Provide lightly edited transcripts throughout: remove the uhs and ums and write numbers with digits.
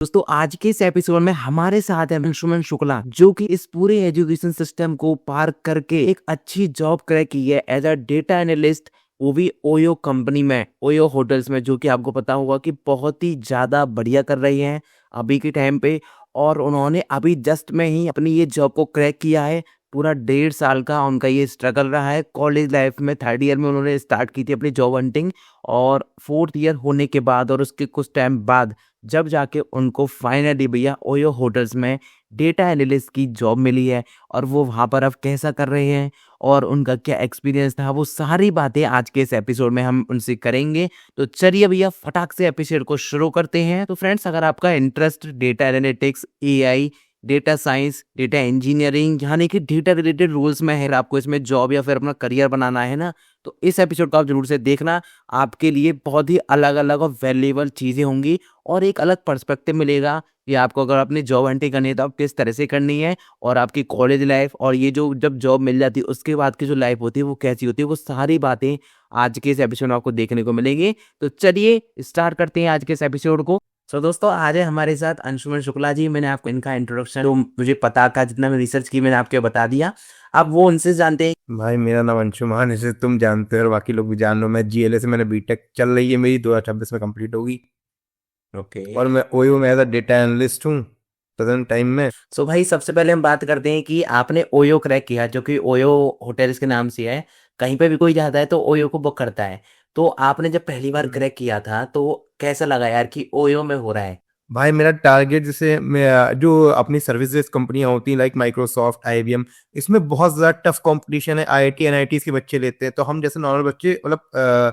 दोस्तों आज के इस एपिसोड में हमारे साथ है अंशुमन शुक्ला जो कि इस पूरे एजुकेशन सिस्टम को पार करके एक अच्छी जॉब क्रैक की है एज अ डेटा एनालिस्ट, वो भी ओयो कंपनी में, ओयो होटल्स में, जो कि आपको पता होगा कि बहुत ही ज्यादा बढ़िया कर रही हैं अभी के टाइम पे। और उन्होंने अभी जस्ट में ही अपनी ये जॉब को क्रैक किया है। पूरा 1.5 साल का उनका ये स्ट्रगल रहा है। कॉलेज लाइफ में 3rd ईयर में उन्होंने स्टार्ट की थी अपनी जॉब हंटिंग, और 4th ईयर होने के बाद और उसके कुछ टाइम बाद जब जाके उनको फाइनली भैया ओयो होटल्स में डेटा एनालिस्ट की जॉब मिली है। और वो वहाँ पर अब कैसा कर रहे हैं और उनका क्या एक्सपीरियंस था, वो सारी बातें आज के इस एपिसोड में हम उनसे करेंगे। तो चलिए भैया फटाक से एपिसोड को शुरू करते हैं। तो फ्रेंड्स, अगर आपका interest data analytics, AI, data science, data engineering यानी कि डेटा रिलेटेड रोल्स में है, आपको इसमें जॉब या फिर अपना करियर बनाना है ना, तो इस एपिसोड को आप जरूर से देखना। आपके लिए बहुत ही अलग अलग और वैल्यूएबल चीज़ें होंगी और एक अलग पर्सपेक्टिव मिलेगा कि आपको अगर अपनी जॉब हंटिंग करनी है तो आप किस तरह से करनी है, और आपकी कॉलेज लाइफ और ये जो जब जॉब मिल जाती है उसके बाद की जो लाइफ होती है वो कैसी होती है, वो सारी बातें आज के इस एपिसोड में आपको देखने को मिलेंगी। तो चलिए स्टार्ट करते हैं आज के इस एपिसोड को। दोस्तों आज है हमारे साथ अंशुमन शुक्ला जी। मैंने आपको इनका इंट्रोडक्शन जो मुझे पता था, जितना मैं रिसर्च की मैंने आपको बता दिया। अब वो उनसे जानते हैं। भाई मेरा नाम अंशुमान, इसे तुम जानते हो और बाकी लोग भी जान लो। मैं जीएलए से, मैंने बीटेक चल रही है मेरी, 2026 में कंप्लीट होगी। ओके। और मैं ओयो में एज अ डेटा एनालिस्ट हूँ प्रेजेंट टाइम में। सो भाई सबसे पहले हम बात करते हैं कि आपने ओयो क्रैक किया, जो कि ओयो होटल्स के नाम से है। कहीं पे भी कोई जाता है तो ओयो को बुक करता है। तो आपने जब पहली बार क्रैक किया था तो कैसा लगा यार कि ओयो में हो रहा है? भाई मेरा टारगेट, जैसे मैं जो अपनी सर्विसेज कंपनियां होती हैं लाइक माइक्रोसॉफ्ट, आईबीएम, इसमें बहुत ज़्यादा टफ कंपटीशन है। आईआईटी एनआईटीज के बच्चे लेते हैं, तो हम जैसे नॉर्मल बच्चे, मतलब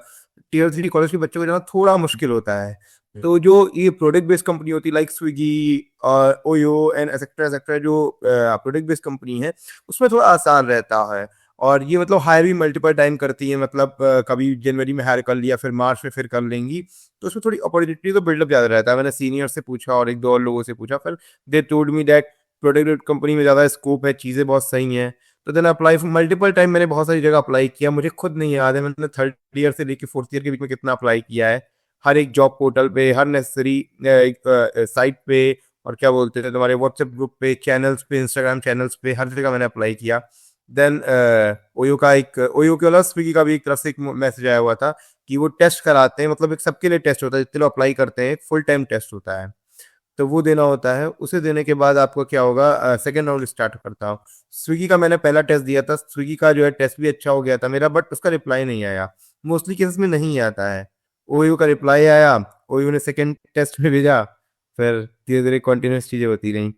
टियर 3 कॉलेज के बच्चों को जाना थोड़ा मुश्किल होता है। तो जो ये प्रोडक्ट बेस्ड कंपनी होती है लाइक स्विगी और ओयो एंड एक्सेट्रा एक्सेट्रा, जो प्रोडक्ट बेस्ड कंपनी है, उसमें थोड़ा आसान रहता है। और ये मतलब हायर भी मल्टीपल टाइम करती है, मतलब कभी जनवरी में हायर कर लिया, फिर मार्च में फिर कर लेंगी। तो उसमें थोड़ी अपॉर्चुनिटी तो बिल्डअप ज़्यादा रहता है। मैंने सीनियर से पूछा और एक दो और लोगों से पूछा, फिर they told me that product company में ज़्यादा स्कोप है, चीज़ें बहुत सही हैं। तो देन अप्लाई मल्टीपल टाइम, मैंने बहुत सारी जगह अप्लाई किया। मुझे खुद नहीं याद है मैंने 3rd ईयर से लेकर 4th ईयर के बीच में कितना अप्लाई किया है। हर एक जॉब पोर्टल पे, हर नेसेसरी साइट पे, और क्या बोलते थे तुम्हारे व्हाट्सएप ग्रुप पे, चैनल्स पे, इंस्टाग्राम चैनल्स पे, हर जगह मैंने अप्लाई किया। देन ओयो के अलावा स्विगी का भी एक तरफ से एक मैसेज आया हुआ था कि वो टेस्ट कराते हैं, मतलब एक सबके लिए टेस्ट होता है, जितने लोग अप्लाई करते हैं फुल टाइम टेस्ट होता है, तो वो देना होता है। उसे देने के बाद आपको क्या होगा, सेकेंड राउंड स्टार्ट करता हूँ। स्विगी का मैंने पहला टेस्ट दिया था, स्विगी का जो है टेस्ट भी अच्छा हो गया था मेरा, बट उसका रिप्लाई नहीं आया। मोस्टली केसेस में नहीं आता है। ओयू का रिप्लाई आया, ओयू ने सेकेंड टेस्ट में भेजा, फिर धीरे धीरे कंटिन्यूस चीजें होती रही।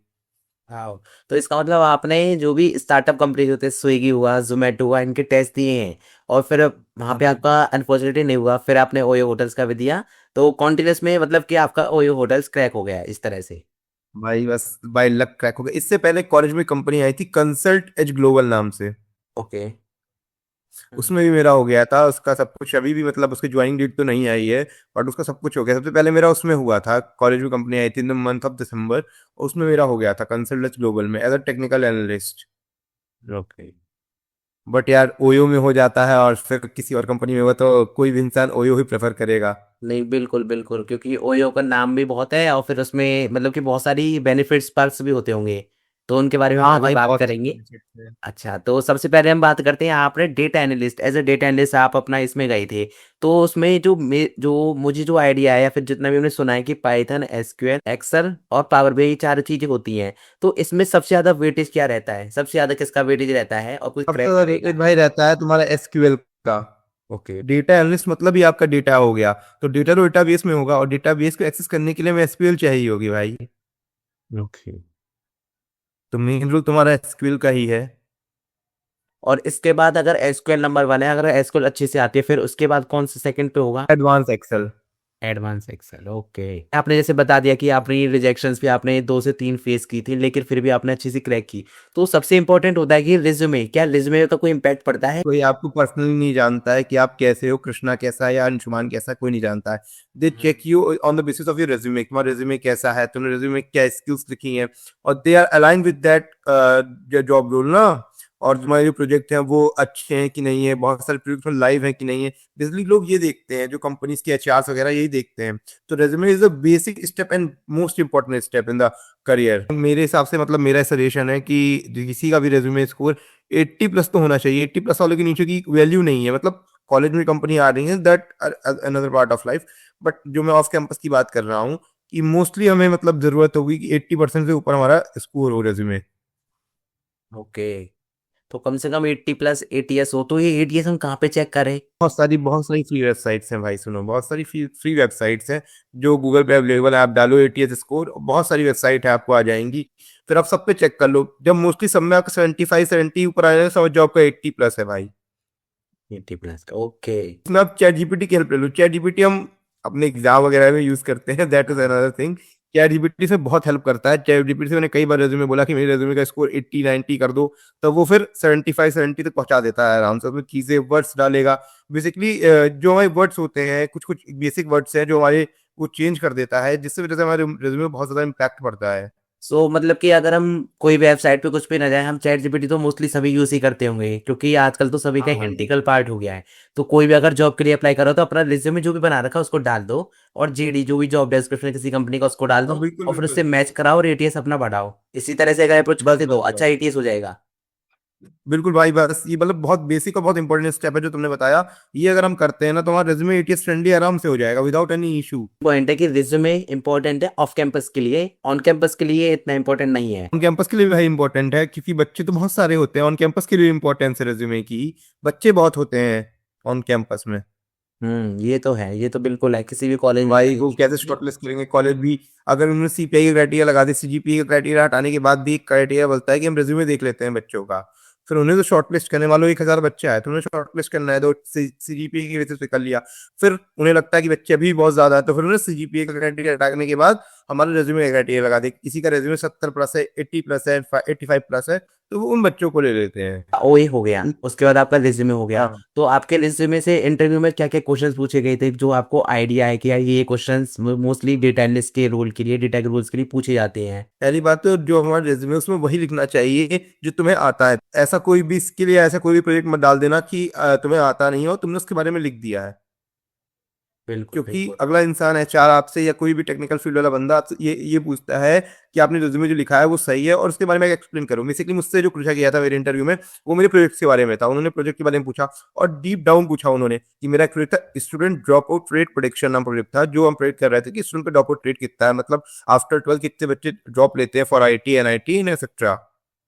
हाँ, तो इसका मतलब आपने जो भी स्टार्टअप कंपनी होते हैं, स्विगी हुआ, जोमेटो हुआ, इनके टेस्ट दिए हैं और फिर वहां पे आपका अनफॉर्चुनेटली नहीं हुआ, फिर आपने ओयो होटल्स का भी दिया। तो कॉन्टिन्यूस में मतलब कि आपका ओयो होटल्स क्रैक हो गया है इस तरह से। भाई बस बाय लक क्रैक हो गया। इससे पहले कॉलेज में कंपनी आई थी कंसल्ट एज ग्लोबल नाम से, ओके। उसमें भी मेरा हो गया था। उसका सब कुछ अभी भी, मतलब उसकी ज्वाइनिंग डेट तो नहीं आई है, बट उसका सब कुछ हो गया। सबसे पहले मेरा उसमें हुआ था, कॉलेज में कंपनी आई थी in the month of December, उसमें मेरा हो गया था कंसल्ट एज ग्लोबल में as a technical analyst. Okay. But यार ओयो में हो जाता है और फिर किसी और कंपनी में हुआ तो कोई भी इंसान ओयो ही प्रेफर करेगा। नहीं, बिल्कुल बिल्कुल, क्योंकि ओयो का नाम भी बहुत है और फिर उसमें मतलब कि बहुत सारी बेनिफिट्स पर्क्स भी होते होंगे, तो उनके बारे में हम हाँ आगे भाई, बात बहुत करेंगे। benefits है। अच्छा, तो सबसे पहले हम बात करते हैं, आपने data analyst, as a data analyst आप अपना इसमें गए थे। तो उसमें जो मुझे जो आइडिया है या फिर जितना भी हमने सुना है कि पाइथन, एसक्यूएल, एक्सेल और पावर बीआई चार चीजें होती हैं। तो इसमें सबसे ज्यादा वेटेज क्या रहता है, सबसे ज्यादा किसका वेटेज रहता है और कोई सबसे क्रैक ज्यादा करेगा? रेटेड भाई रहता है तुम्हारा एसक्यूएल का। ओके। डेटा एनालिस्ट मतलब ही आपका डेटा हो गया, तो डेटा तो डेटाबेस में होगा, और डेटाबेस को एक्सेस करने के लिए में एसक्यूएल चाहिए होगी भाई। ओके। तो मेन रोल तुम्हारा एसक्यूएल का ही है। और इसके बाद अगर एसक्यूएल नंबर 1 है, अगर एसक्यूएल अच्छे से आती है, फिर उसके बाद कौन से सेकंड पे होगा? Advance Excel. Advance Excel. Okay. आपने जैसे बता दिया कि आपने रिजेक्शंस भी आपने 2 से 3 फेस की थी, लेकिन फिर भी आपने अच्छी सी क्रैक की। तो सबसे इंपॉर्टेंट होता है कि रिज्यूमे, क्या रिज्यूमे का कोई इम्पैक्ट पड़ता है? कोई आपको पर्सनली नहीं जानता है कि आप कैसे हो, कृष्णा कैसा है या अंशुमान कैसा है, कोई नहीं जानता है। They check you on the basis of your resume, तुम्हारा रेज्यूमे कैसा है, तुमने रेज्यूमे क्या स्किल्स लिखी हैं, और they are align with that job role ना। और तुम्हारे जो प्रोजेक्ट हैं वो अच्छे हैं कि नहीं है, बहुत सारे प्रोजेक्ट लाइव हैं कि नहीं है। बेसिकली लोग ये देखते हैं, जो कंपनीज के एचआर वगैरह यही देखते हैं। तो resume is the basic step and most important step in the career. मेरे हिसाब से मतलब मेरा सजेशन है कि किसी का भी रेज्यूमे स्कोर 80+ तो होना चाहिए। 80+ वालों के नीचे की वैल्यू नहीं है। मतलब कॉलेज में कंपनी आ रही है, that another part of life. But जो मैं ऑफ कैंपस की बात कर रहा हूँ, कि मोस्टली हमें मतलब जरूरत होगी कि 80% से ऊपर हमारा स्कोर हो रेज्यूमे। ओके, तो कम से कम 80+ ATS हो, तो ये ATS हम कहाँ पे चेक करें? बहुत सारी फ्री वेबसाइट्स हैं भाई, सुनो, बहुत सारी फ्री वेबसाइट्स हैं जो गूगल पे अवेलेबल है। आप डालो एटीएस स्कोर, बहुत सारी वेबसाइट है, आपको आ जाएंगी। फिर आप सब पे चेक कर लो। जब मोस्टली सब में आपका 75-70 ऊपर आ जाएगा, समझ जाओ आपका 80+ है भाई। 80+ का, ओके। इसमें आप चैट जीपीटी की हेल्प ले लो। चैट जीपीटी हम अपने एग्जाम वगैरह में यूज करते हैं, that is another thing. Chat GPT से बहुत हेल्प करता है। चैट जीपीटी से मैंने कई बार रेज्यूमे बोला कि मेरे रेज्यूमे का स्कोर 80-90 कर दो, तो वो फिर 75-70 तक पहुंचा देता है आराम से। उसमें चीजें वर्ड्स डालेगा। बेसिकली जो हमारे वर्ड्स होते हैं, कुछ कुछ बेसिक वर्ड्स हैं जो हमारे वो चेंज कर देता है, जिससे वजह से हमारे रेज्यूमे में बहुत ज्यादा इम्पैक्ट पड़ता है। सो मतलब कि अगर हम कोई वेबसाइट पे कुछ पे ना जाए, हम चैट जीपीटी तो मोस्टली सभी यूज ही करते होंगे, क्योंकि आजकल तो सभी का हाँ भाई, इंटीग्रल पार्ट हो गया है। तो कोई भी अगर जॉब के लिए अप्लाई करो, तो अपना रिज्यूमे जो भी बना रखा है उसको डाल दो, और जेडी जो भी जॉब डिस्क्रिप्शन है किसी कंपनी का उसको डाल हाँ दो, बिल्कुल और फिर बिल्कुल। उससे मैच कराओ और एटीएस अपना बढ़ाओ। इसी तरह से अगर अप्रोच बस करते दो, बस अच्छा बस एटीएस हो जाएगा। बिल्कुल भाई, बस ये मतलब बहुत बेसिक और बहुत इंपॉर्टेंट स्टेप है जो तुमने बताया। ये अगर हम करते हैं ना, तो हमारा रेज्यूमे एटीएस फ्रेंडली आराम से हो जाएगा विदाउट एनी इशू। पॉइंट है कि रिज्यूमे इंपॉर्टेंट है ऑफ कैंपस के लिए, ऑन कैंपस के लिए इतना इंपॉर्टेंट नहीं है। ऑन कैंपस के लिए भी भाई इंपॉर्टेंट है, क्योंकि बच्चे तो बहुत सारे होते हैं। ऑन कैंपस के लिए इंपॉर्टेंस है रेज्यूमे की। बच्चे बहुत होते हैं ऑन कैंपस में। ये तो है, ये तो बिल्कुल है, किसी भी कॉलेज में भाई वो कैसे शॉर्टलिस्ट करेंगे कॉलेज भी? अगर उन्होंने सीपीआई का क्राइटेरिया लगा दे, सीजीपीए का क्राइटेरिया हटाने के बाद भी एक क्राइटेरिया बोलता है कि हम रेज्यूमे देख लेते हैं बच्चों का। फिर उन्हें तो शॉर्टलिस्ट करने वालों 1,000 बच्चे आए, तो उन्हें शॉर्टलिस्ट करना है, तो सीजीपीए की बेसिस पे कर लिया। फिर उन्हें लगता है कि बच्चे अभी भी बहुत ज्यादा है, तो फिर उन्हें सीजीपीए का क्राइटेरिया हटाने के बाद हमारे रेज्यूमे का क्राइटेरिया लगा दे। किसी का रेज्यूमे 70+ है, 80+ है, 85+ है, तो वो उन बच्चों को ले लेते हैं। ओए हो गया, उसके बाद आपका रिज्यूमे हो गया। हाँ तो आपके रिज्यूमे से इंटरव्यू में क्या क्या क्वेश्चंस पूछे गए थे, जो आपको आइडिया है कि यार ये क्वेश्चंस मोस्टली डेटा एनालिस्ट के रोल के लिए, डेटा के रोल्स के लिए पूछे जाते हैं? पहली बात तो जो हमारा रेज्यूमे उसमें वही लिखना चाहिए जो तुम्हें आता है। ऐसा कोई भी स्किल या ऐसा कोई भी प्रोजेक्ट मत डाल देना कि तुम्हें आता नहीं हो, तुमने उसके बारे में लिख दिया है। बिल्कुल क्योंकि बिल्कुल। अगला इंसान एचआर आपसे या कोई भी टेक्निकल फील्ड वाला बंदा आपसे ये पूछता है कि आपने रिज्यूमे जो लिखा है वो सही है, और उसके बारे में एक्सप्लेन करो। बेसिकली मुझसे जो पूछा गया था मेरे इंटरव्यू में, वो मेरे प्रोजेक्ट के बारे में था। उन्होंने प्रोजेक्ट के बारे में पूछा, और डीप डाउन पूछा उन्होंने कि मेरा एक प्रोजेक्ट था student drop out rate prediction नाम प्रोजेक्ट था, जो हम प्रोजेक्ट कर रहे थे कि स्टूडेंट का ड्रॉप आउट रेट कितना है, मतलब आफ्टर 12 कितने बच्चे ड्रॉप लेते हैं for IT NIT in etcetera.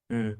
हम्म।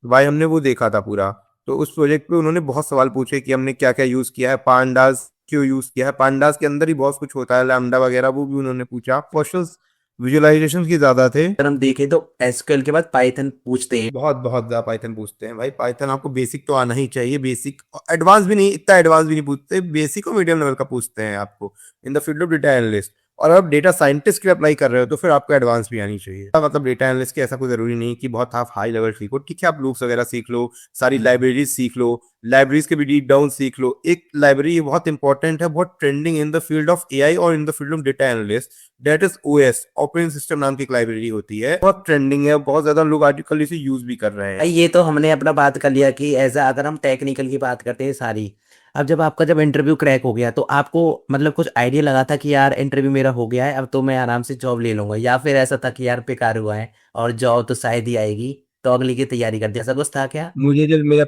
भाई हमने वो देखा था पूरा। तो उस प्रोजेक्ट पे उन्होंने बहुत सवाल पूछे कि हमने क्या क्या यूज किया है, पांडास क्यों यूज किया है, पांडास के अंदर ही बहुत कुछ होता है, लैम्डा वगैरह, वो भी उन्होंने पूछा। क्वेश्चंस विजुअलाइजेशन की ज्यादा थे। अगर हम देखें तो एसक्यूएल के बाद पाइथन पूछते हैं। बहुत बहुत ज्यादा पाइथन पूछते हैं भाई। पाइथन आपको बेसिक तो आना ही चाहिए, बेसिक। एडवांस भी नहीं, इतना एडवांस भी नहीं पूछते, बेसिक और मीडियम लेवल का पूछते हैं आपको इन the field of data analyst. और अब डेटा साइंटिस्ट के लिए अप्लाई कर रहे हो, तो फिर आपको एडवांस भी आनी चाहिए। मतलब डेटा एनालिस्ट की ऐसा कोई जरूरी नहीं कि बहुत आप हाई लेवल सीखो। ठीक है, आप लूप्स वगैरह सीख लो, सारी लाइब्रेरीज सीख लो, लाइब्रेरीज के भी डीप डाउन सीख लो। एक लाइब्रेरी बहुत इंपॉर्टेंट है, बहुत trending in the field of AI और in the field of data analyst, that is OS, operating system नाम की एक लाइब्रेरी होती है। बहुत ट्रेंडिंग है, बहुत ज्यादा लोग आजकल इसे यूज भी कर रहे हैं। भाई ये तो हमने अपना बात कर लिया कि अगर हम टेक्निकल की बात करते हैं सारी। अब जब आपका जब इंटरव्यू क्रैक हो गया, तो आपको मतलब कुछ आइडिया लगा था कि यार इंटरव्यू मेरा हो गया है, अब तो मैं आराम से जॉब ले लूंगा, या फिर ऐसा था कि यार बेकार हुआ है और जॉब तो शायद ही आएगी, तो अगली की तैयारी कर दिया, ऐसा कुछ था क्या? मुझे जब मेरा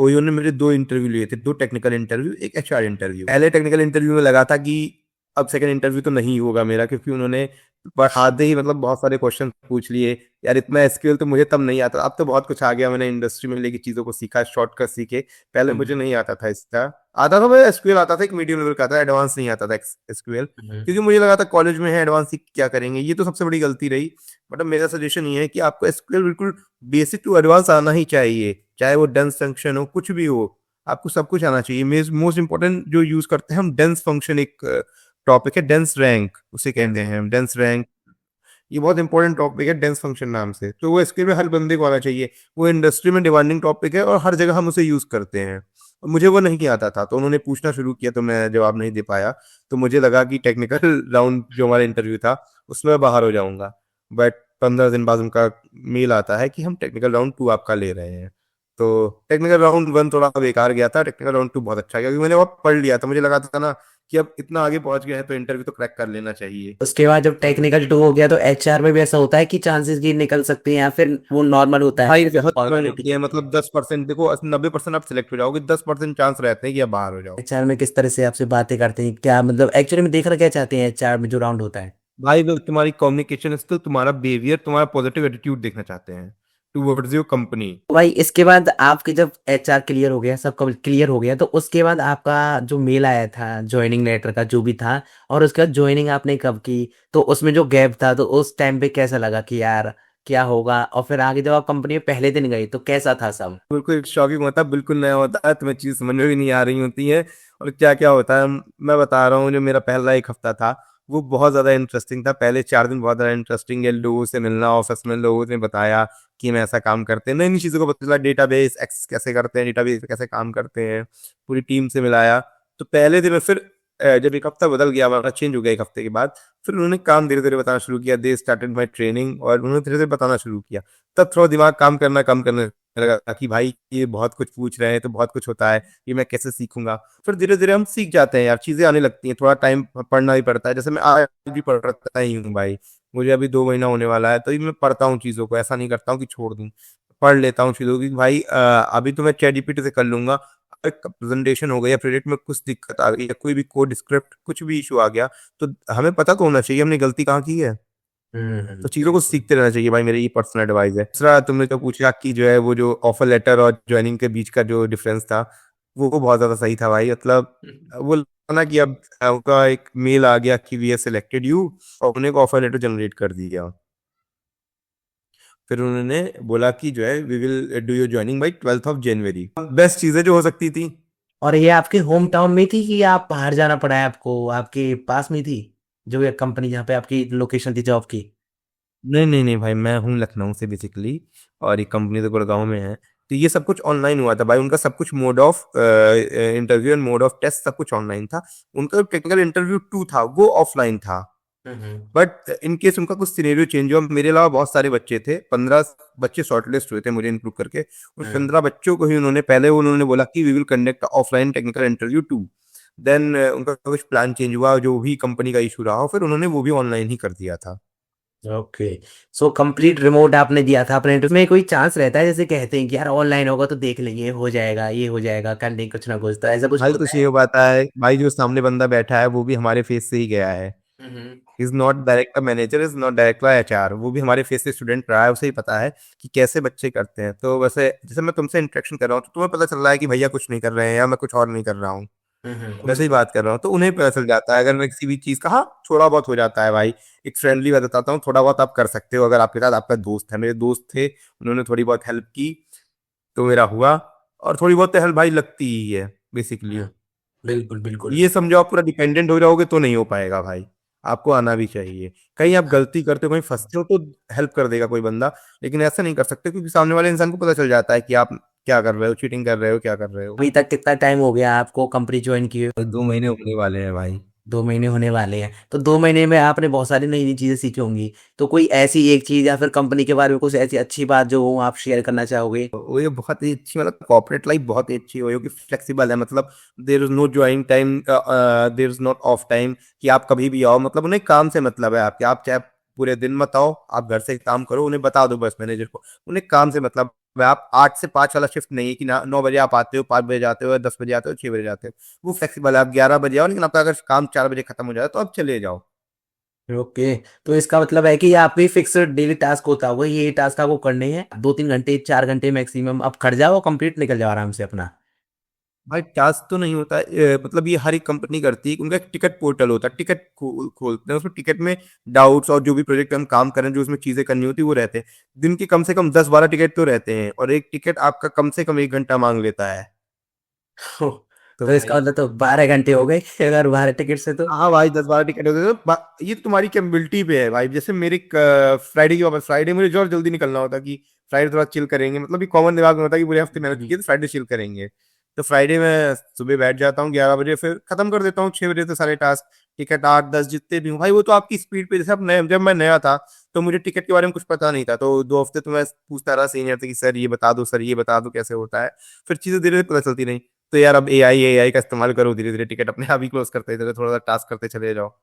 ओयो ने मेरे 2 इंटरव्यू लिए थे, 2 टेक्निकल इंटरव्यू, एक एचआर इंटरव्यू। पहले टेक्निकल इंटरव्यू में लगा था कि अब सेकंड इंटरव्यू तो नहीं होगा मेरा, क्योंकि उन्होंने पढ़ाते ही मतलब बहुत सारे क्वेश्चन पूछ लिए। यार इतना एसक्यूएल तो मुझे तब नहीं आता, अब तो बहुत कुछ आ गया, मैंने इंडस्ट्री में लेके चीजों को सीखा, शॉर्टकट सीखे। पहले मुझे नहीं आता था इसका। आता था, मैं एसक्यूएल आता था, एक मीडियम लेवल का था, एडवांस नहीं आता था एसक्यूएल। हम्म। क्योंकि मुझे लगा था कॉलेज में है, एडवांस सीख क्या करेंगे, ये तो सबसे बड़ी गलती रही। मतलब मेरा सजेशन ये है कि आपको एसक्यूएल बिल्कुल बेसिक टू एडवांस आना ही चाहिए, चाहे वो डेंस फंक्शन हो, कुछ भी हो, आपको सब कुछ आना चाहिए। मोस्ट इंपॉर्टेंट जो यूज करते हैं हम, डेंस फंक्शन, एक टॉपिक है, डेंस रैंक उसे कहते हैं हम, डेंस रैंक। ये बहुत इंपॉर्टेंट टॉपिक है डेंस फंक्शन नाम से, तो वो एसक्यूएल में हर बंदे को आना चाहिए। वो इंडस्ट्री में डिमांडिंग टॉपिक है और हर जगह हम उसे यूज करते हैं। और मुझे वो नहीं आता था, तो उन्होंने पूछना शुरू किया, तो मैं जवाब नहीं दे पाया। तो मुझे लगा कि टेक्निकल राउंड जो हमारा इंटरव्यू था उसमें मैं बाहर हो जाऊंगा। बट 15 दिन बाद उनका मेल आता है कि हम टेक्निकल राउंड 2 आपका ले रहे हैं। तो टेक्निकल राउंड 1 थोड़ा बेकार गया था, टेक्निकल राउंड 2 बहुत अच्छा गया, क्योंकि मैंने वहाँ पढ़ लिया था, मुझे लगा था ना कि अब इतना आगे पहुंच गए हैं तो इंटरव्यू तो क्रैक कर लेना चाहिए। उसके बाद जब और टेक्निकल 2 हो गया तो एचआर में भी ऐसा होता है कि चांसेस की निकल सकते हैं या फिर वो नॉर्मल होता है? भाई बहुत कम होती है, मतलब 10%, देखो 90% आप सिलेक्ट हो जाओगे, 10% चांस रहते हैं कि आप बाहर हो जाओ। एचआर में किस तरह से आपसे बातें करते हैं, क्या मतलब एक्चुअली में देखना क्या चाहते हैं एचआर में जो राउंड होता है? भाई वो तुम्हारी कम्युनिकेशन स्किल, तुम्हारा बिहेवियर, तुम्हारा पॉजिटिव एटीट्यूड देखना चाहते हैं टुवर्ड्स योर कंपनी। भाई इसके बाद आपके जब एचआर क्लियर हो गया, सब क्लियर हो गया, तो उसके बाद आपका जो मेल आया था ज्वाइनिंग लेटर का जो भी था, और उसके बाद ज्वाइनिंग आपने कब की? तो उसमें जो गैप था तो उस टाइम पे कैसा लगा कि यार क्या होगा, और फिर आगे जब आप कंपनी में पहले दिन गए तो कैसा था सब? बिल्कुल शॉकिंग होता है, बिल्कुल नया होता है, तुम्हें चीज समझ में भी नहीं आ रही होती है और क्या क्या होता है। मैं बता रहा हूँ, जो मेरा पहला एक हफ्ता था वो बहुत ज्यादा इंटरेस्टिंग था। पहले 4 दिन बहुत ज्यादा इंटरेस्टिंग है, लोगों से मिलना, ऑफिस में लोगों ने बताया कि मैं ऐसा काम करते हैं, नई नई चीजों को पता चला, डेटाबेस एक्सेस कैसे करते हैं, डेटाबेस कैसे काम करते हैं, पूरी टीम से मिलाया। तो पहले दिन में फिर जब एक हफ्ता बदल गया, हमारा चेंज हो गया एक हफ्ते के बाद, फिर उन्होंने काम धीरे धीरे बताना शुरू किया, दे स्टार्टेड माई ट्रेनिंग, और उन्होंने धीरे धीरे बताना शुरू किया। तब थोड़ा दिमाग काम करना कम करने लगा कि भाई ये बहुत कुछ पूछ रहे हैं तो बहुत कुछ होता है, ये मैं कैसे सीखूंगा। फिर धीरे धीरे हम सीख जाते हैं यार, चीजें आने लगती हैं, थोड़ा टाइम पढ़ना भी पड़ता है, जैसे मैं आज भी पढ़ता ही हूँ भाई, मुझे अभी 2 महीना होने वाला है, तो ये मैं पढ़ता हूँ चीजों को, ऐसा नहीं करता हूँ कि छोड़ दूँ, पढ़ लेता हूँ चीजों की भाई। अभी तो मैं चैट जीपीटी से कर लूंगा, एक प्रेजेंटेशन हो गया या प्रोजेक्ट में कुछ दिक्कत आ गई या कोई भी कोड स्क्रिप्ट कुछ भी इशू आ गया, तो हमें पता तो होना चाहिए हमने गलती कहाँ की है। तो चीजों को बिल्कुल। सीखते रहना चाहिए भाई, मेरी ये पर्सनल एडवाइस है। दूसरा, तुमने जो पूछा कि जो है वो जो ऑफर लेटर और ज्वाइनिंग के बीच का जो डिफरेंस था, वो बहुत ज्यादा सही था भाई। मतलब वो लगा ना कि अब उनका एक मेल आ गया कि वी हैव सिलेक्टेड यू, और उन्हें एक ऑफर लेटर जनरेट कर दिया। फिर उन्होंने बोला कि जो है we will do your joining by 12 January. Best चीजें जो हो सकती थी। और ये आपके होम टाउन में थी कि आप बाहर जाना पड़ा है आपको, आपके पास में थी जो ये कंपनी जहाँ पे आपकी लोकेशन थी जॉब की? नहीं नहीं नहीं भाई, मैं हूँ लखनऊ से बेसिकली, और ये कंपनी तो गुड़गांव में है। तो ये सब कुछ ऑनलाइन हुआ था भाई, उनका सब कुछ mode of interview and mode of test सब कुछ ऑनलाइन था। उनका टेक्निकल इंटरव्यू 2 था वो ऑफलाइन था। हम्म। बट इन केस उनका कुछ सिनेरियो चेंज हुआ, मेरे अलावा बहुत सारे बच्चे थे, 15 बच्चे शॉर्टलिस्ट हुए थे मुझे इंक्लूड करके। उन हम्म। 15 बच्चों को ही उन्होंने पहले उन्होंने बोला कि we will conduct offline technical interview 2। Then उनका कुछ प्लान चेंज हुआ, जो भी कंपनी का इशू रहा, फिर उन्होंने वो भी ऑनलाइन ही कर दिया था। ओके। सो कंप्लीट रिमोट आपने दिया था अपने इंटरव्यू में? कोई चांस रहता है जैसे कहते हैं कि यार ऑनलाइन होगा तो देख लेंगे, हो जाएगा, ये हो जाएगा, कर लेंगे कुछ ना कुछ, तो ऐसा कुछ भाई होता कुछ नहीं है? हो पाता है भाई, जो सामने बंदा बैठा है वो भी हमारे फेस से ही गया है। Hmm. Is not direct manager, is not direct HR, वो भी हमारे फेस से स्टूडेंट रहा है, उसे ही पता है कि कैसे बच्चे करते हैं। तो वैसे जैसे मैं तुमसे इंटरेक्शन कर रहा हूँ तो तुम्हें पता चल रहा है कि भैया कुछ नहीं कर रहे हैं या मैं कुछ और नहीं कर रहा हूँ, वैसे ही बात कर रहा हूँ, तो उन्हें पता चल जाता है अगर मैं किसी भी चीज का, हाँ थोड़ा बहुत हो जाता है भाई। एक फ्रेंडली बात बताता हूँ, थोड़ा बहुत आप कर सकते हो अगर आपके साथ आपका दोस्त है, मेरे दोस्त थे, उन्होंने थोड़ी बहुत हेल्प की तो मेरा हुआ। और थोड़ी बहुत हेल्प भाई लगती ही है बेसिकली। हम्म। बिल्कुल बिल्कुल। ये समझो आप पूरा डिपेंडेंट हो जाओगे तो नहीं हो पाएगा भाई, आपको आना भी चाहिए। कहीं आप गलती करते हो, कहीं फंसते हो, तो हेल्प कर देगा कोई बंदा, लेकिन ऐसा नहीं कर सकते क्योंकि सामने वाले इंसान को पता चल जाता है कि आप क्या कर रहे हो, चीटिंग कर रहे हो, क्या कर रहे हो। अभी तक कितना टाइम हो गया आपको कंपनी ज्वाइन किए? और 2 महीने होने वाले हैं भाई। 2 महीने होने वाले हैं, तो 2 महीने में आपने बहुत सारी नई नई चीजें सीखी होंगी। तो कोई ऐसी एक चीज या फिर कंपनी के बारे में कुछ ऐसी अच्छी बात जो हो आप शेयर करना चाहोगे? वो ये बहुत ही अच्छी, मतलब कॉर्पोरेट लाइफ बहुत ही अच्छी हो कि फ्लेक्सिबल है, मतलब there is no joining time, there is not of time, कि आप कभी भी आओ, मतलब उन्हें काम से मतलब है आपके, आप चाहे पूरे दिन मत आओ, आप घर से काम करो, उन्हें बता दो बस मैनेजर को, उन्हें काम से मतलब है। आप 8 से 5 वाला शिफ्ट नहीं है कि 9 बजे आप आते हो, 5 बजे जाते हो, 10 बजे आते हो, 6 बजे जाते हो, वो फ्लेक्सिबल है। आप 11 बजे आओ, लेकिन आपका अगर काम 4 बजे खत्म हो जाए तो आप चले जाओ। ओके। तो इसका मतलब है कि आपकी फिक्स्ड डेली टास्क होता होगा, ये टास्क आपको करने हैं 2-3 घंटे 4 घंटे मैक्सिमम, आप खड़ जाओ कंप्लीट निकल जाओ आराम से अपना? भाई टास्क तो नहीं होता है, मतलब ये हर एक कंपनी करती है, उनका एक टिकट पोर्टल होता है, टिकट खोलते हैं, उसमें टिकट में डाउट्स और जो भी प्रोजेक्ट हम काम करें, जो उसमें चीजें करनी होती है वो रहते हैं। दिन के कम से कम 10-12 टिकट तो रहते हैं, और एक टिकट आपका कम से कम 1 घंटा मांग लेता है। तो तो इसका भाई मतलब तो 12 घंटे हो गए अगर 12 टिकट से तो। हाँ भाई, 10-12 टिकट होते हैं, तो ये तुम्हारी कैपेबिलिटी पे है भाई। जैसे मेरे फ्राइडे की वापस, फ्राइडे मुझे जो और जल्दी निकलना होता कि फ्राइडे थोड़ा चिल करेंगे, मतलब ये कॉमन दिमाग में होता है कि पूरे हफ्ते मेहनत की है तो फ्राइडे चिल करेंगे। तो फ्राइडे में सुबह बैठ जाता हूँ 11 बजे, फिर खत्म कर देता हूँ 6 बजे से सारे टास्क। टिकट 8-10 जितने भी हों भाई, वो तो आपकी स्पीड पे, जैसे अब नए जब मैं नया था तो मुझे टिकट के बारे में कुछ पता नहीं था, तो 2 हफ्ते तो मैं पूछता रहा सीनियर से कि सर ये बता दो, सर ये बता दो कैसे होता है। फिर चीज़ें धीरे-धीरे पता चलती रहीं। तो यार अब एआई का इस्तेमाल करो, धीरे-धीरे टिकट अपने आप ही क्लोज़ करते चलो, थोड़ा-सा टास्क करते चले जाओ।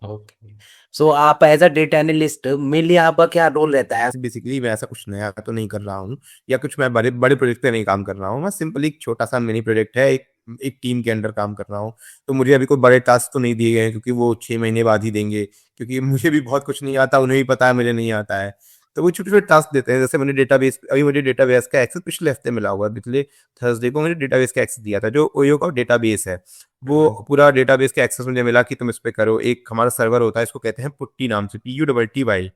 ओके। सो आप as a data analyst mainly आपका क्या रोल रहता है? बेसिकली मैं ऐसा कुछ नया तो नहीं कर रहा हूँ या कुछ मैं बड़े बड़े प्रोजेक्ट पे नहीं काम कर रहा हूँ। मैं सिंपली एक छोटा-सा मिनी प्रोजेक्ट है, एक एक टीम के अंडर काम कर रहा हूँ। तो मुझे अभी कोई बड़े टास्क तो नहीं दिए गए हैं क्योंकि वो 6 महीने बाद ही देंगे, क्योंकि मुझे भी बहुत कुछ नहीं आता, उन्हें भी पता है मुझे नहीं आता है। तो वो छोटे-छोटे टास्क देते हैं, जैसे मुझे डेटाबेस का एक्सेस पिछले हफ्ते मिला हुआ है, पिछले थर्सडे को मुझे डेटाबेस का एक्सेस दिया था, जो ओयो का डेटाबेस है। हुँ, वो हुँ। पूरा डेटाबेस का एक्सेस मुझे मिला कि तुम इस पे करो। एक हमारा सर्वर होता है, इसको कहते हैं पुट्टी नाम से, PUTTY।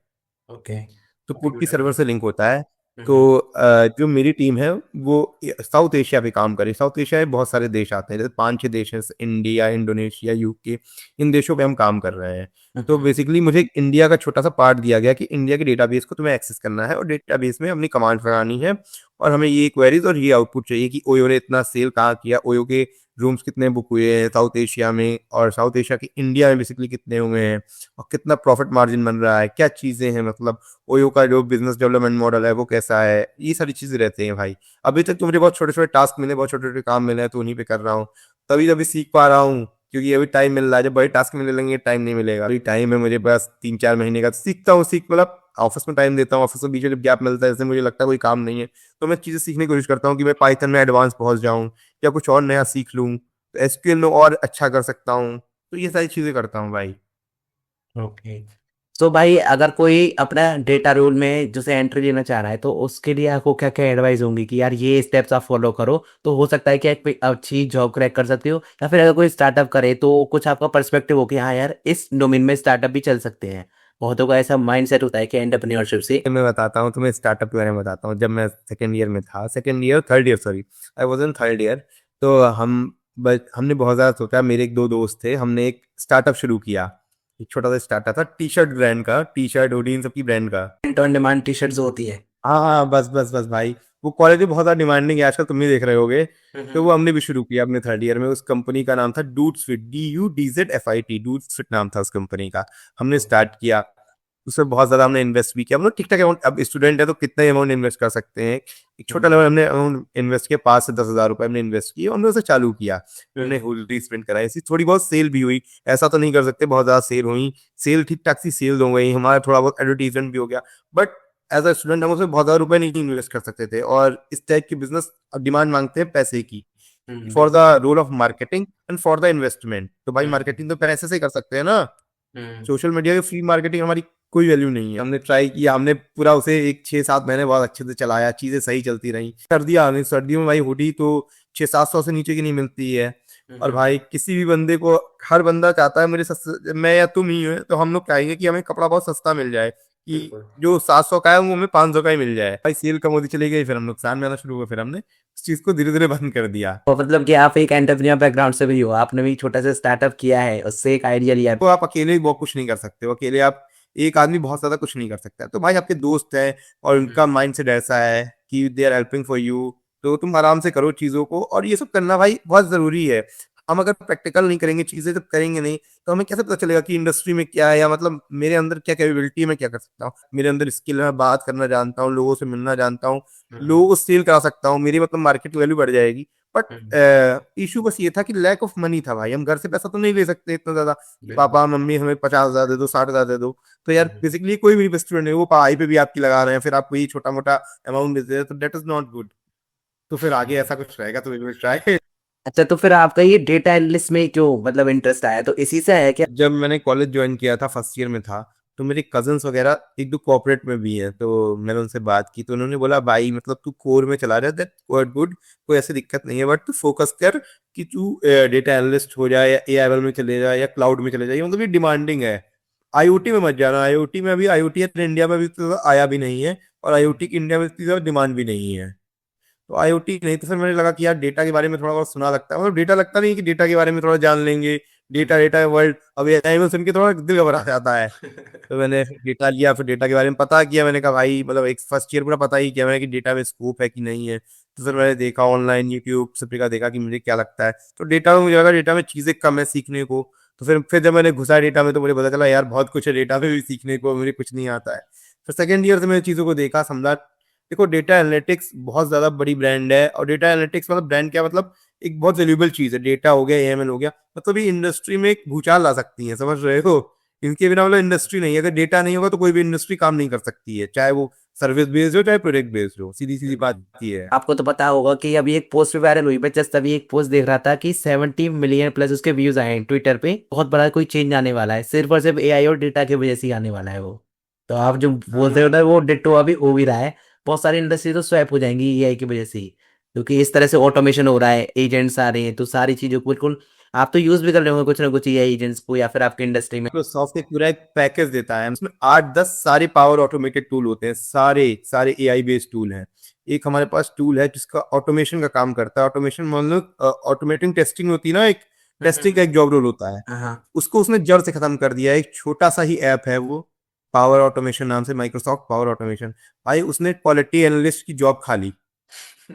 ओके। तो पुट्टी सर्वर से लिंक होता है। हुँ, तो हुँ। जो मेरी टीम है वो साउथ एशिया पे काम कर रही है। साउथ एशिया में बहुत सारे देश आते हैं, जैसे 5-6 देश हैं, इंडिया, इंडोनेशिया, यूके, इन देशों पे हम काम कर रहे हैं। हुँ, तो हुँ। बेसिकली मुझे इंडिया का छोटा-सा पार्ट दिया गया कि इंडिया के डेटाबेस को तुम्हें एक्सेस करना है और डेटाबेस में अपनी कमांड्स लगानी है और हमें ये क्वेरीज़ और ये आउटपुट चाहिए कि ओयो ने इतना सेल कहाँ किया, ओयो के रूम्स कितने बुक हुए हैं साउथ एशिया में और साउथ एशिया के इंडिया में बेसिकली कितने हुए हैं और कितना प्रॉफिट मार्जिन बन रहा है, क्या चीज़ें हैं, मतलब ओयो का जो बिज़नेस डेवलपमेंट मॉडल है वो कैसा है, ये सारी चीज़ें रहती हैं भाई। अभी तक तो मुझे बहुत छोटे-छोटे टास्क मिले, बहुत छोटे-छोटे काम मिले हैं तो उन्हीं पे कर रहा हूँ। तभी-तभी सीख पा रहा हूँ क्योंकि अभी टाइम मिल रहा है, जब बड़े टास्क मिलने लगेंगे टाइम नहीं मिलेगा। अभी टाइम है मेरे पास 3-4 महीने का, तो सीखता हूँ, मतलब ऑफ़िस में टाइम देता हूँ, ऑफ़िस के बीच में जब गैप मिलता है, जैसे मुझे लगता है कोई काम नहीं है, तो मैं चीज़ें सीखने की कोशिश करता हूँ कि मैं पाइथन में एडवांस पहुँच जाऊँ या कुछ और नया सीख लूँ, तो एसक्यूएल में और अच्छा कर सकता हूँ। तो ये सारी चीज़ें करता हूँ भाई। ओके। सो भाई अगर कोई अपना डेटा रोल में जैसे एंट्री लेना चाह रहा है तो उसके लिए आपको क्या-क्या एडवाइस होंगी कि यार ये स्टेप्स आप फॉलो करो तो हो सकता है कि आप कोई अच्छी जॉब क्रैक कर सकते हो या फिर अगर कोई स्टार्टअप करे तो कुछ आपका पर्सपेक्टिव हो कि हाँ यार इस डोमेन में स्टार्टअप भी चल सकते हैं। बहुतों का ऐसा माइंडसेट होता है कि एंटरप्रेन्योरशिप से मैं बताता हूँ तुम्हें, स्टार्टअप के बारे में बताता हूँ। जब मैं सेकंड ईयर में था, second year third year sorry, I was in third year. तो हमने बहुत ज़्यादा सोचा, मेरे 1-2 दोस्त थे, हमने एक स्टार्टअप शुरू किया। एक छोटा-सा स्टार्टअप था टी-शर्ट ब्रांड का, टी-शर्ट, हुडी इन सब की ब्रांड का। प्रिंट ऑन डिमांड टी-शर्ट्स होती है। हाँ, हाँ, बस भाई। वो क्वालिटी बहुत ज़्यादा डिमांडिंग है आजकल, तुम भी देख रहे होगे। हुँ, तो हुँ। वो हमने भी शुरू किया अपने थर्ड ईयर में। उस कंपनी का नाम था डूड्सफिट, DUDZFIT, डूड्सफिट नाम था उस कंपनी का। हमने ओके। स्टार्ट किया। उसमें बहुत ज़्यादा हमने इन्वेस्ट भी किया, मतलब ठीक-ठाक अमाउंट, अब स्टूडेंट है तो कितना ही अमाउंट इन्वेस्ट कर सकते हैं। एक हुँ, छोटा लेवल हुँ। हमने अमाउंट इन्वेस्ट किया, 5 से 10,000 रुपए हमने इन्वेस्ट किए और हमने उसे चालू किया। फिर हुँ, हमने हुँ। हुडीज़ प्रिंट कराई, ऐसी थोड़ी बहुत सेल भी हुई। ऐसा तो नहीं कर सकते बहुत ज़्यादा सेल हुई। सेल ठीक-ठाक सी सेल हो गई, हमारा थोड़ा बहुत एडवर्टाइज़मेंट भी हो गया। बट एज़ अ स्टूडेंट हम उसमें बहुत ज़्यादा रुपए नहीं इन्वेस्ट कर सकते थे और इस टाइप के बिज़नेस अब डिमांड माँगते हैं पैसे की, हुँ, फॉर बिल्कुल। The role of marketing and for the investment. तो भाई हुँ, हुँ। मार्केटिंग तो पैसे से ही कर सकते हैं ना। हुँ। सोशल मीडिया की फ्री मार्केटिंग हमारी कोई वैल्यू नहीं है। हमने ट्राई किया, हमने पूरा उसे एक 6-7 महीने बहुत अच्छे से चलाया, चीज़ें सही चलती रहीं। सर्दियाँ आ गईं, सर्दियों में भाई हुडी तो 600-700 से नीचे की नहीं मिलती है। हुँ, और हुँ। भाई किसी भी बंदे को, हर बंदा चाहता है मेरे सस्ते, मैं या तुम ही हैं, तो हम लोग चाहेंगे कि हमें कपड़ा बहुत सस्ता मिल जाए, कि बिल्कुल। जो 700 का है वो हमें 500 का ही मिल जाए। भाई सेल कम होती चली गई, फिर हम नुकसान में आना शुरू हुआ, फिर हमने इस चीज़ को धीरे-धीरे बंद कर दिया। तो मतलब कि आप एक एंटरप्रेन्योर बैकग्राउंड से भी हो, आपने भी छोटा-सा स्टार्टअप किया है, उससे एक आइडिया लिया। तो आप अकेले ही बहुत कुछ नहीं कर सकते हो, अकेले आप, एक आदमी बहुत ज़्यादा कुछ नहीं कर सकता है। तो भाई आपके दोस्त हैं और हुँ, हुँ। उनका माइंडसेट ऐसा है कि they are helping for you, तो तुम आराम से करो चीज़ों को, और ये सब करना भाई बहुत ज़रूरी है। हम अगर प्रैक्टिकल नहीं करेंगे, चीज़ें जब करेंगे नहीं, तो हमें कैसे पता चलेगा कि इंडस्ट्री में क्या है, या मतलब मेरे अंदर क्या कैपेबिलिटी है, मैं क्या कर सकता हूँ। मेरे अंदर स्किल है, मैं बात करना जानता हूँ, लोगों से मिलना जानता हूँ, हुँ, हुँ। लोगों को सेल करा सकता हूँ, मेरी मतलब मार्केट वैल्यू बढ़ जाएगी। But hmm, hmm. इश्यू बस ये था कि लैक ऑफ मनी था भाई, हम घर से पैसा तो नहीं ले सकते इतना ज़्यादा। बिल्कुल। पापा मम्मी हमें 50,000 दे दो, 60,000 दे दो। तो हुँ, यार हुँ। बेसिकली कोई भी स्टूडेंट है, वो पढ़ाई पे भी आपकी लगा रहे हैं, फिर आपको ये छोटा-मोटा अमाउंट देते हैं, तो दैट इज़ नॉट गुड। तो फिर आगे ऐसा कुछ रहेगा तो वी विल ट्राई। अच्छा तो फिर आपका ये डेटा एनालिस्ट में क्यों मतलब इंटरेस्ट आया? तो इसी से आया क्या? जब मैंने कॉलेज जॉइन किया था, फर्स्ट ईयर में था, तो मेरे कज़िन्स वगैरह 1-2 कॉर्पोरेट में भी हैं, तो मैंने उनसे बात की, तो उन्होंने बोला भाई मतलब तू कोर में चला जा, दैट क्वाइट गुड, कोई ऐसी दिक्कत नहीं है, बट तू फोकस कर कि तू डेटा एनालिस्ट हो जाए या एआई में चले जाए या क्लाउड में चले जाए, ये मतलब ये डिमांडिंग है। आईओटी में मत जाना, आईओटी में अभी, आईओटी इंडिया में अभी तो आया भी नहीं है और आईओटी की इंडिया में इतनी ज़्यादा डिमांड भी नहीं है। तो आईओटी नहीं, तो फिर मैंने लगा कि यार डेटा के बारे में थोड़ा बहुत सुना लगता है, मतलब डेटा लगता नहीं है कि डेटा के बारे में थोड़ा जान लेंगे, डेटा डेटा वर्ल्ड, अब एआई में सुन के थोड़ा दिल घबरा जाता है। तो मैंने फिर डेटा लिया, फिर डेटा के बारे में पता किया, मैंने कहा भाई मतलब एक फर्स्ट ईयर पूरा पता ही किया मैंने कि डेटा में स्कोप है कि नहीं है। तो फिर मैंने देखा ऑनलाइन यूट्यूब सब जगह देखा कि मुझे क्या लगता है, तो डेटा में मुझे लगा डेटा में चीज़ें कम है सीखने को। तो फिर जब मैंने घुसा डेटा में तो मुझे पता चला यार बहुत कुछ है डेटा में भी सीखने को, मुझे कुछ नहीं आता है। फिर सेकंड ईयर से मैंने चीज़ों को देखा, समझा। देखो डेटा एनालिटिक्स बहुत ज़्यादा बड़ी ब्रांड है, और डेटा एनालिटिक्स मतलब ब्रांड क्या मतलब एक बहुत वैल्यूएबल चीज़ है। डेटा हो गया, एएमएल हो गया, मतलब ये इंडस्ट्री में एक भूचाल ला सकती है, समझ रहे हो? इनके बिना मतलब इंडस्ट्री नहीं है। अगर डेटा नहीं होगा तो कोई भी इंडस्ट्री काम नहीं कर सकती है, चाहे वो सर्विस बेस्ड हो चाहे प्रोडक्ट बेस्ड हो। सीधी-सीधी बात ये है। आपको तो पता होगा कि अभी एक पोस्ट भी वायरल हुई, मैं जस्ट अभी एक पोस्ट देख रहा था कि 70 मिलियन प्लस उसके व्यूज आए हैं ट्विटर पे। बहुत बड़ा कोई चेंज आने वाला है, सिर्फ और सिर्फ एआई और डेटा की वजह से ही आने वाला है वो। तो आप जो बोलते हो ना, वो डिट्टो अभी हो भी रहा है। बहुत सारी इंडस्ट्री तो स्वैप हो जाएंगी एआई की वजह से ही, क्योंकि इस तरह से ऑटोमेशन हो रहा है, एजेंट्स आ रहे हैं, तो सारी चीजों को बिल्कुल आप तो यूज भी कर रहे होंगे कुछ ना कुछ एआई एजेंट्स को, या फिर आपकी इंडस्ट्री में। माइक्रोसॉफ्ट एक पूरा एक पैकेज देता है, उसमें 8-10 सारे पावर ऑटोमेटेड टूल होते हैं, सारे सारे एआई बेस्ड टूल हैं। एक हमारे पास टूल है जिसका ऑटोमेशन का काम करता है। ऑटोमेशन मतलब ऑटोमेटिंग टेस्टिंग होती है ना, एक टेस्टिंग का एक जॉब रोल होता है, हाँ। उसको उसने जड़ से खत्म कर दिया है। एक छोटा सा ही ऐप है वो, पावर ऑटोमेशन नाम से, माइक्रोसॉफ्ट पावर ऑटोमेशन। भाई उसने क्वालिटी एनालिस्ट की जॉब खा ली।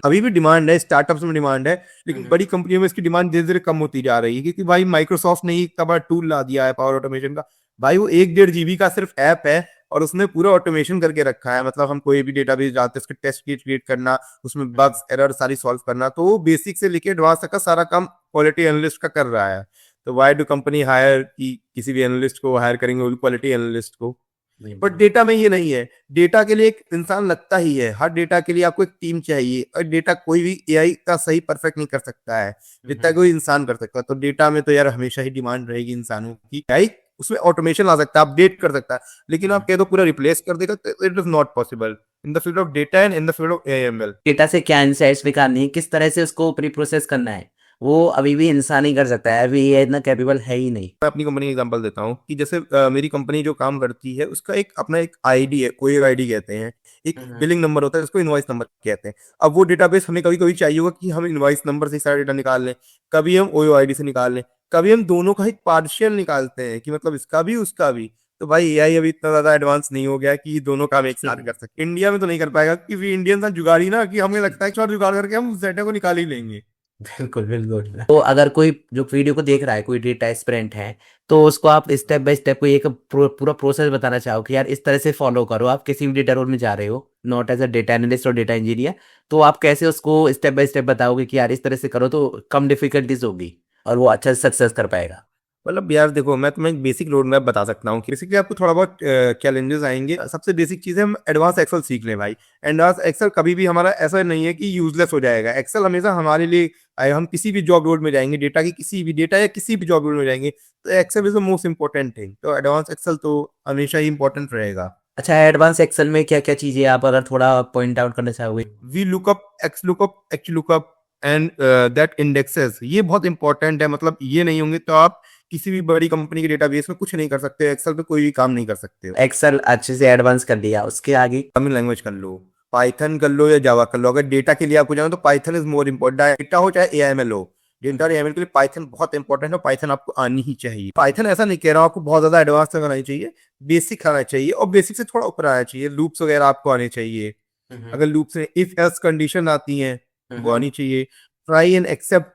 अभी भी डिमांड है, स्टार्टअप्स में डिमांड है, लेकिन बड़ी कंपनियों में इसकी डिमांड धीरे धीरे कम होती जा रही है, क्योंकि भाई माइक्रोसॉफ्ट ने ही इतना बड़ा टूल ला दिया है पावर ऑटोमेशन का। भाई वो 1-1.5 GB का सिर्फ ऐप है, और उसने पूरा ऑटोमेशन करके रखा है। मतलब हम कोई भी डेटाबेस डालते हैं, उसके टेस्ट केस क्रिएट करना, उसमें बग्स एरर सारी सॉल्व करना, तो वो बेसिक से लेके एडवांस तक का सारा काम क्वालिटी एनालिस्ट का कर रहा है। तो वाई डू कंपनी हायर, की किसी भी एनालिस्ट को हायर करेंगे वो क्वालिटी एनालिस्ट को। बट डेटा में ये नहीं है। डेटा के लिए एक इंसान लगता ही है, हर डेटा के लिए आपको एक टीम चाहिए, और डेटा कोई भी एआई का सही परफेक्ट नहीं कर सकता है जितना कोई इंसान कर सकता है। तो डेटा में तो यार हमेशा ही डिमांड रहेगी इंसानों की। एआई उसमें ऑटोमेशन ला सकता है, अपडेट कर सकता है, लेकिन आप कह दो पूरा रिप्लेस कर देगा, तो it is not possible in the field of data and in the field of AML. Data से क्या इंसाइट्स निकालनी है, किस तरह से उसको प्री प्रोसेस करना है, वो अभी भी इंसान ही कर सकता है। अभी ये इतना कैपेबल है ही नहीं। मैं अपनी कंपनी का एग्जांपल देता हूँ कि जैसे मेरी कंपनी जो काम करती है उसका एक अपना एक आईडी है, कोई आईडी कहते हैं, एक बिलिंग नंबर होता है, उसको इनवॉइस नंबर कहते हैं। अब वो डेटाबेस हमें कभी कभी चाहिए होगा कि हम इनवॉइस नंबर से सारा डेटा निकाल लें, कभी हम ओयो आईडी से निकाल लें, कभी हम दोनों का एक पार्शियल निकालते हैं कि मतलब इसका भी उसका भी। तो भाई एआई अभी इतना ज्यादा एडवांस नहीं हो गया कि दोनों काम एक साथ कर सकते। इंडिया में तो नहीं कर पाएगा, क्योंकि इंडियन था जुगाड़ी ना, कि हमें लगता है कि जुगाड़ करके हम डेटा को निकाल ही लेंगे। बिल्कुल बिल्कुल। तो अगर कोई जो वीडियो को देख रहा है, कोई डेटा एस्पिरेंट है, तो उसको आप स्टेप बाय स्टेप को एक पूरा प्रोसेस बताना चाहो कि यार इस तरह से फॉलो करो। आप किसी भी डेटा रोल में जा रहे हो, not as a data analyst और डेटा इंजीनियर, तो आप कैसे उसको स्टेप बाय स्टेप बताओगे कि यार इस तरह से करो तो कम डिफिकल्टीज होगी और वो अच्छा सक्सेस कर पाएगा। मतलब यार देखो, मैं तुम्हें एक बेसिक रोड मैप बता सकता हूँ कि बेसिकली आपको थोड़ा बहुत चैलेंजेस आएंगे। सबसे बेसिक चीज़ है हम एडवांस एक्सेल सीख लें भाई। एडवांस एक्सेल कभी भी हमारा ऐसा नहीं है कि यूजलेस हो जाएगा। एक्सेल हमेशा हमारे लिए हम किसी भी जॉब रोल में जाएंगे, डेटा की किसी भी डेटा या किसी भी जॉब रोल में जाएंगे, तो Excel is the most important thing. तो एडवांस एक्सेल तो हमेशा ही इंपॉर्टेंट रहेगा। अच्छा, एडवांस एक्सेल में क्या क्या चीजें आप अगर थोड़ा पॉइंट आउट करना चाहोगे। V lookup, x lookup, H lookup and that indexes, ये बहुत इंपॉर्टेंट है। मतलब ये नहीं होंगे तो आप किसी भी बड़ी कंपनी के डेटाबेस में कुछ नहीं कर सकते, एक्सेल पे कोई भी काम नहीं कर सकते हो। एक्सेल अच्छे से एडवांस कर दिया, उसके आगे। प्रोग्रामिंग लैंग्वेज कर लो, पाइथन कर लो या जावा कर लो। अगर डेटा के लिए आपको जाना तो Python is more important. Data हो चाहे एआईएमएल हो, डेटा और एआईएमएल के लिए पाइथन बहुत इंपॉर्टेंट है, पाइथन आपको आनी ही चाहिए। पाइथन ऐसा नहीं कह रहा हूं आपको बहुत ज्यादा एडवांस तक आना चाहिए, बेसिक आना चाहिए, और बेसिक से थोड़ा ऊपर आना चाहिए। लूप्स वगैरह आपको आने चाहिए। अगर लूप से इफ एल्स कंडीशन आती हैं वो आनी चाहिए। ट्राई एंड एक्सेप्ट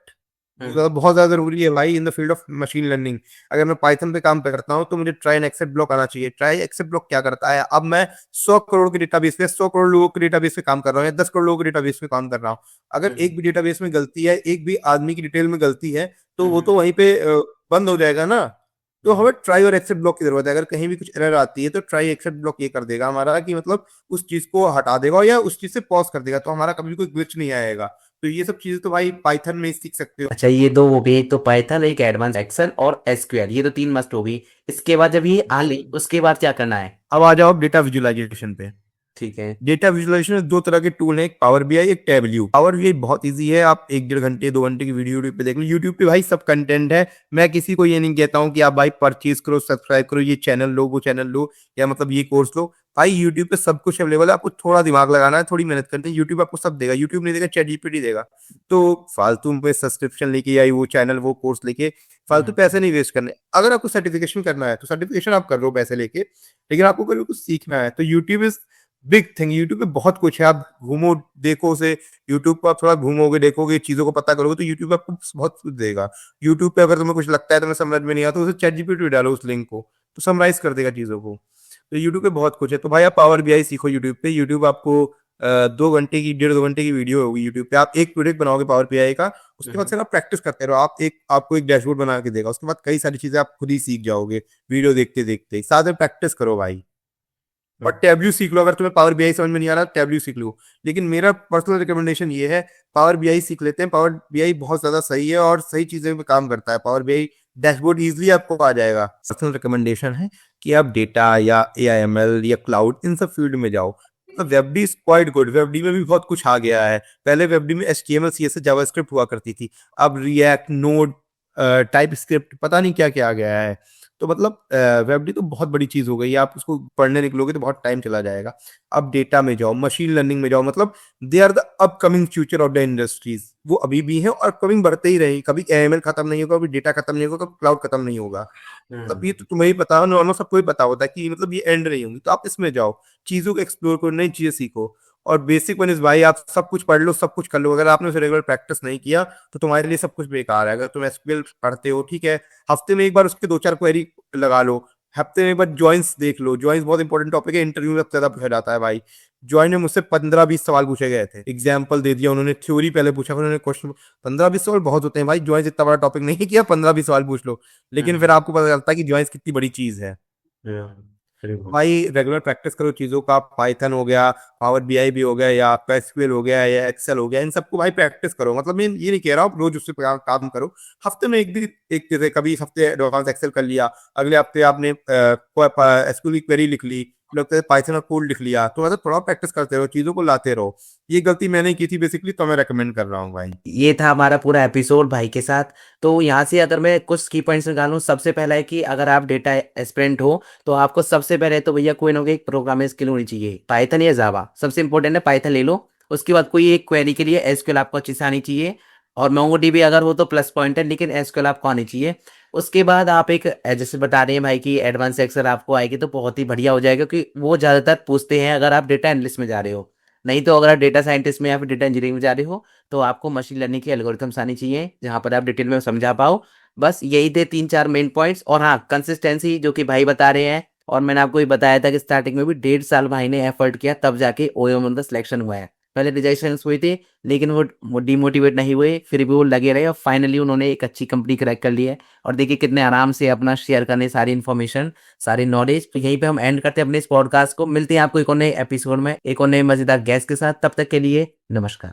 बहुत ज्यादा जरूरी है भाई इन the field of machine learning. अगर मैं पाइथन पे काम करता हूँ तो मुझे ट्राई एंड एक्सेप्ट ब्लॉक आना चाहिए। ट्राई एक्सेप्ट ब्लॉक क्या करता है, अब मैं 100 करोड़ के डेटाबेस पे 100 करोड़ लोगों के डेटाबेस पे काम कर रहा हूँ या 10 करोड़ लोगों के डेटाबेस पे काम कर रहा हूँ। अगर एक भी डेटाबेस में गलती है, एक भी आदमी की डिटेल में गलती है, तो वो तो वहीं पे बंद हो जाएगा ना। तो हमें ट्राई और एक्सेप्ट ब्लॉक की जरूरत है। अगर कहीं भी कुछ एरर आती है तो ट्राई एक्सेप्ट ब्लॉक ये कर देगा हमारा, कि मतलब उस चीज को हटा देगा या उस चीज से पॉज कर देगा, तो हमारा कभी कोई ग्लिच नहीं आएगा। तो ये सब चीजें तो भाई पाइथन में ही सीख सकते हो। अच्छा, ये दो हो गई, एक तो पाइथन, एक एडवांस एक्सेल और एसक्यूएल, ये तो 3 मस्ट हो गई। इसके बाद जब ये आ ली, उसके बाद क्या करना है। अब आ जाओ डेटा विजुअलाइजेशन पे। ठीक है। डेटा विजुअलाइजेशन में दो तरह के टूल हैं, एक पावर बीआई, एक टैबल्यू। पावर बीआई बहुत इजी है, आप 1-1.5 घंटे 2 घंटे की वीडियो यूट्यूब पे देख लो। यूट्यूब पे भाई सब कंटेंट है। मैं किसी को ये नहीं कहता हूँ कि आप भाई परचेज करो, सब्सक्राइब करो, ये चैनल लो, वो चैनल लो, या मतलब ये कोर्स लो। भाई यूट्यूब पे सब कुछ अवेलेबल है, आपको थोड़ा दिमाग लगाना है, थोड़ी मेहनत करनी है। यूट्यूब आपको सब देगा, यूट्यूब नहीं देगा चैट जीपीटी देगा। तो फालतू में सब्सक्रिप्शन लेके या वो चैनल वो कोर्स लेके फालतू पैसे नहीं वेस्ट करने। अगर आपको सर्टिफिकेशन करना है तो सर्टिफिकेशन आप कर लो पैसे लेके, लेकिन आपको कभी कुछ सीखना है तो YouTube is big thing. YouTube पे बहुत कुछ है, आप घूमो देखो उसे, यूट्यूब पर आप थोड़ा घूमोगे देखोगे चीजों को पता करोगे तो यूट्यूब आपको बहुत कुछ देगा। यूट्यूब पे अगर तुम्हें कुछ लगता है तुम्हें समझ में नहीं आता, उसे चैट जीपीटी में डालो उस लिंक को, तो समराइज कर देगा चीजों को। तो यूट्यूब पे बहुत कुछ है। तो भाई आप पावर बीआई सीखो यूट्यूब पे। यूट्यूब आपको 2 घंटे की 1.5 2 घंटे की वीडियो होगी यूट्यूब पे, आप एक प्रोजेक्ट बनाओगे पावर बीआई का, उसके बाद से आप प्रैक्टिस करते रहो, आपको एक डैशबोर्ड बना के देगा, उसके बाद कई सारी चीजें आप खुद ही सीख जाओगे वीडियो देखते देखते। साथ में प्रैक्टिस करो भाई, और टैबल्यू सीख लो। अगर तुम्हें पावर बीआई समझ में नहीं आ रहा टैबल्यू सीख लो। लेकिन मेरा पर्सनल रिकमेंडेशन ये है, पावर बीआई सीख लेते हैं। पावर बीआई बहुत ज्यादा सही है और सही चीजें में काम करता है। पावर बीआई डैशबोर्ड इजीली आपको आ जाएगा। पर्सनल रिकमेंडेशन है कि आप डेटा या एआईएमएल या क्लाउड इन सब फील्ड में जाओ। वेबडी इज क्वाइट गुड, वेबडी में भी बहुत कुछ आ गया है। पहले वेबडी में एचटीएमएल सीएसएस जावास्क्रिप्ट हुआ करती थी, अब रिएक्ट नोड टाइप स्क्रिप्ट पता नहीं क्या क्या आ गया है। तो मतलब वेबडी तो बहुत बड़ी चीज हो गई है, आप उसको पढ़ने निकलोगे तो बहुत टाइम चला जाएगा। अब डेटा में जाओ, मशीन लर्निंग में जाओ, मतलब they are the upcoming future of the industries. वो अभी भी है और अपकमिंग बढ़ते ही रहेंगे। कभी एएमएल खत्म नहीं होगा, कभी डेटा खत्म नहीं होगा, कभी क्लाउड खत्म नहीं होगा। मतलब ये तो तुम्हें ही पता, नॉर्मल सबको ही पता होता है कि मतलब ये एंड नहीं होंगी। तो आप इसमें जाओ, चीजों को एक्सप्लोर करो, नई चीजें सीखो। और बेसिक वन इज भाई, आप सब कुछ पढ़ लो, सब कुछ कर लो, अगर आपने उसे रेगुलर प्रैक्टिस नहीं किया तो तुम्हारे लिए सब कुछ बेकार है। अगर तुम एसक्यूएल पढ़ते हो ठीक है, हफ्ते में एक बार उसके 2 4 क्वेरी लगा लो, हफ्ते में एक बार जॉइंस देख लो। जॉइंस बहुत इंपॉर्टेंट टॉपिक है, इंटरव्यू में सबसे ज्यादा पूछा जाता है भाई। जॉइन में मुझसे 15 20 सवाल पूछे गए थे, एग्जाम्पल दे दिया उन्होंने, थ्योरी पहले पूछा, फिर उन्होंने क्वेश्चन। 15 20 सवाल बहुत होते हैं भाई, जॉइंस इतना बड़ा टॉपिक नहीं किया, 15 20 सवाल पूछ लो। लेकिन फिर आपको पता चलता है कि जॉइंस कितनी बड़ी चीज है। भाई रेगुलर प्रैक्टिस करो चीजों का, पाइथन हो गया, पावर बीआई भी हो गया, या आपका एसक्यूएल हो गया, या एक्सेल हो गया, इन सबको भाई प्रैक्टिस करो। मतलब मैं ये नहीं कह रहा हूँ रोज उससे काम करो, हफ्ते में एक दिन एक जैसे कभी हफ्ते एडवांस एक्सेल कर लिया, अगले हफ्ते आपने एसक्यूएल की क्वेरी लिख ली, लगता है पाइथन का कोड लिख लिया, तो मतलब थोड़ा प्रैक्टिस करते रहो, चीजों को लाते रहो। ये गलती मैंने की थी बेसिकली, तो मैं रेकमेंड कर रहा हूँ भाई। ये था हमारा पूरा एपिसोड भाई के साथ। तो यहाँ से अगर मैं कुछ की पॉइंट्स निकालूं, सबसे पहला है कि अगर आप डेटा एस्पिरेंट हो तो आपको सबसे पहले तो भैया कोई ना कोई प्रोग्रामिंग स्किल होनी चाहिए, पाइथन या जावा सबसे इंपॉर्टेंट है, पाइथन ले लो। उसके बाद कोई एक क्वेरी के लिए एसक्यूएल आपको अच्छी से आनी चाहिए, और मोंगोडीबी अगर हो तो प्लस पॉइंट है, लेकिन एसक्यूएल आपको आनी चाहिए। उसके बाद आप एक जैसे बता रहे हैं भाई कि एडवांस एक्सेल आपको आएगी तो बहुत ही बढ़िया हो जाएगा, क्योंकि वो ज़्यादातर पूछते हैं अगर आप डेटा एनालिस्ट में जा रहे हो। नहीं तो अगर आप डेटा साइंटिस्ट में या फिर डेटा इंजीनियरिंग में जा रहे हो तो आपको मशीन लर्निंग की एल्गोरिथम्स आनी चाहिए, जहाँ पर आप डिटेल में समझा पाओ। बस यही थे 3 4 मेन पॉइंट्स। और हाँ, कंसिस्टेंसी जो कि भाई बता रहे हैं, और मैंने आपको ये बताया था कि स्टार्टिंग में भी 1.5 साल भाई ने एफर्ट किया, तब जाके ओयो में उनका सिलेक्शन हुआ है। पहले रिजेक्शन हुई थी, लेकिन वो डिमोटिवेट नहीं हुए, फिर भी वो लगे रहे और फाइनली उन्होंने एक अच्छी कंपनी क्रैक कर ली है। और देखिए कितने आराम से अपना शेयर करने सारी इन्फॉर्मेशन, सारी नॉलेज। तो यहीं पे हम एंड करते हैं अपने इस पॉडकास्ट को। मिलते हैं आपको एक और नए एपिसोड में एक और नए मजेदार गेस्ट के साथ। तब तक के लिए नमस्कार।